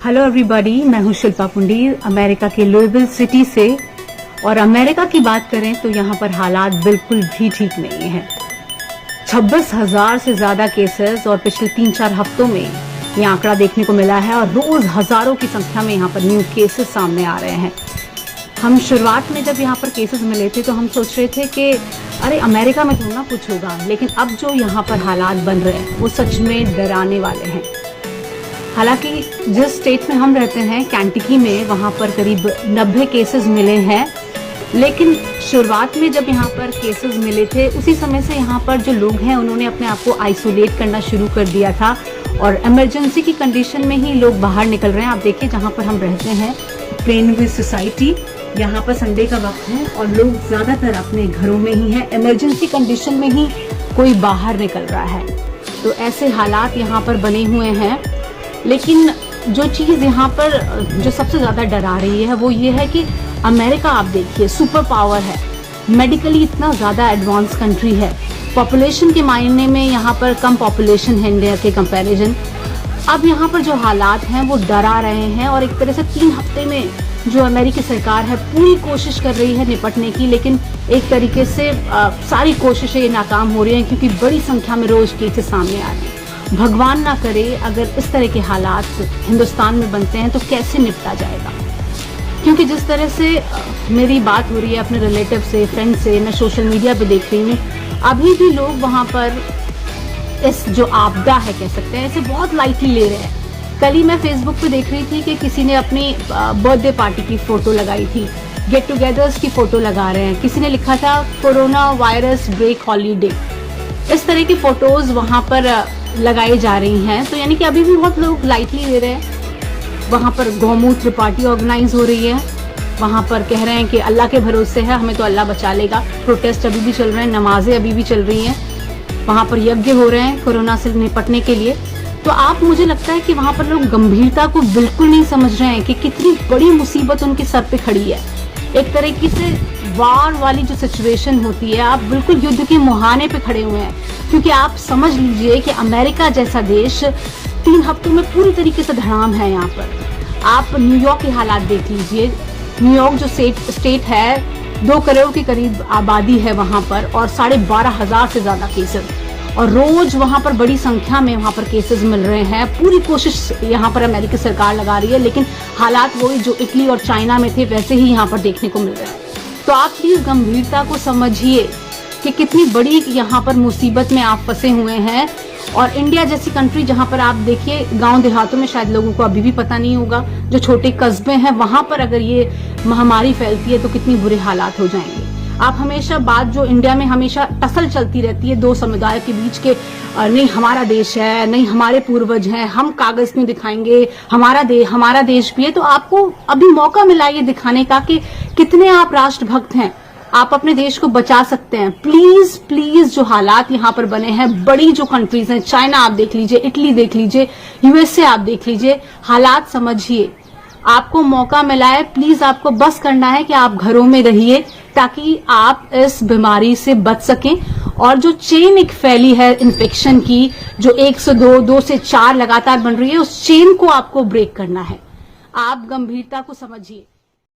Hello everybody, मैं हूं Shilpa Pundir America के लुइविल सिटी से। और अमेरिका की बात करें तो यहाँ पर हालात बिल्कुल भी ठीक नहीं है। 26,000 से ज्यादा केसेस और पिछले 3-4 हफ्तों में ये आंकड़ा देखने को मिला है और रोज हजारों की संख्या में यहाँ पर न्यू केसेस सामने आ रहे हैं। हम शुरुआत में जब यहाँ पर केसेस मिले थे तो हम सोच रहे थे कि अरे अमेरिका में थोड़ा ना कुछ होगा, लेकिन अब जो यहाँ पर हालात बन रहे हैं वो सच में डराने वाले हैं। हालांकि जिस स्टेट में हम रहते हैं कैंटकी में, वहाँ पर करीब 90 केसेस मिले हैं, लेकिन शुरुआत में जब यहाँ पर केसेस मिले थे उसी समय से यहाँ पर जो लोग हैं उन्होंने अपने आप को आइसोलेट करना शुरू कर दिया था और इमरजेंसी की कंडीशन में ही लोग बाहर निकल रहे हैं। आप देखिए जहाँ पर हम रहते हैं प्लेनव्यू सोसाइटी, यहाँ पर संडे का वक्त है और लोग ज़्यादातर अपने घरों में ही हैं, इमरजेंसी कंडीशन में ही कोई बाहर निकल रहा है। तो ऐसे हालात यहाँ पर बने हुए हैं। लेकिन जो चीज़ यहाँ पर जो सबसे ज़्यादा डरा रही है वो ये है कि अमेरिका आप देखिए सुपर पावर है, मेडिकली इतना ज़्यादा एडवांस कंट्री है, पॉपुलेशन के मायने में यहाँ पर कम पॉपुलेशन है इंडिया के कंपैरिजन। अब यहाँ पर जो हालात हैं वो डरा रहे हैं और एक तरह से 3 हफ्ते में जो अमेरिकी सरकार है पूरी कोशिश कर रही है निपटने की, लेकिन एक तरीके से सारी कोशिशें नाकाम हो रही हैं क्योंकि बड़ी संख्या में रोज केसेस सामने आ रहे हैं। भगवान ना करे अगर इस तरह के हालात हिंदुस्तान में बनते हैं तो कैसे निपटा जाएगा। क्योंकि जिस तरह से मेरी बात हो रही है अपने रिलेटिव से, फ्रेंड से, मैं सोशल मीडिया पे देख रही हूँ, अभी भी लोग वहाँ पर इस जो आपदा है कह सकते हैं इसे बहुत लाइटली ले रहे हैं। कल ही मैं फेसबुक पे देख रही थी कि किसी ने अपनी बर्थडे पार्टी की फोटो लगाई थी, गेट टुगेदर्स की फोटो लगा रहे हैं, किसी ने लिखा था कोरोना वायरस ब्रेक हॉलीडे। इस तरह की फोटोज वहाँ पर लगाई जा रही हैं। तो यानी कि अभी भी बहुत लोग लाइटली ले रहे हैं। वहाँ पर गौमूत्र पार्टी ऑर्गेनाइज हो रही है, वहाँ पर कह रहे हैं कि अल्लाह के भरोसे है, हमें तो अल्लाह बचा लेगा। प्रोटेस्ट अभी भी चल रहे हैं, नमाजें अभी भी चल रही हैं, वहाँ पर यज्ञ हो रहे हैं कोरोना से निपटने के लिए। तो आप मुझे लगता है कि वहाँ पर लोग गंभीरता को बिल्कुल नहीं समझ रहे हैं कि कितनी बड़ी मुसीबत उनके सर पे खड़ी है। एक तरीके से वार वाली जो सिचुएशन होती है, आप बिल्कुल युद्ध के मुहाने पे खड़े हुए हैं। क्योंकि आप समझ लीजिए कि अमेरिका जैसा देश 3 हफ्तों में पूरी तरीके से धड़ाम है। यहाँ पर आप न्यूयॉर्क के हालात देख लीजिए। न्यूयॉर्क जो स्टेट है 2 करोड़ के करीब आबादी है वहाँ पर और 12,500 से ज्यादा केसेस, और रोज वहाँ पर बड़ी संख्या में वहाँ पर केसेस मिल रहे हैं। पूरी कोशिश यहाँ पर अमेरिकी सरकार लगा रही है, लेकिन हालात वही जो इटली और चाइना में थे वैसे ही यहाँ पर देखने को मिल रहे हैं। तो आप प्लीज गंभीरता को समझिए कि कितनी बड़ी यहाँ पर मुसीबत में आप फंसे हुए हैं। और इंडिया जैसी कंट्री जहाँ पर आप देखिए गांव देहातों में शायद लोगों को अभी भी पता नहीं होगा, जो छोटे कस्बे हैं वहां पर अगर ये महामारी फैलती है तो कितनी बुरे हालात हो जाएंगे। आप हमेशा बात जो इंडिया में हमेशा टसल चलती रहती है 2 समुदाय के बीच के, नहीं हमारा देश है, नहीं हमारे पूर्वज हैं, हम कागज में दिखाएंगे हमारा देश भी है। तो आपको अभी मौका मिला ये दिखाने का कि कितने आप राष्ट्रभक्त हैं, आप अपने देश को बचा सकते हैं। प्लीज प्लीज जो हालात यहाँ पर बने हैं, बड़ी जो कंट्रीज हैं, चाइना आप देख लीजिए, इटली देख लीजिए, यूएसए आप देख लीजिए, हालात समझिए। आपको मौका मिला है, प्लीज आपको बस करना है कि आप घरों में रहिए ताकि आप इस बीमारी से बच सकें। और जो चेन एक फैली है इन्फेक्शन की, जो 1 से 2 से 4 लगातार बन रही है, उस चेन को आपको ब्रेक करना है। आप गंभीरता को समझिए।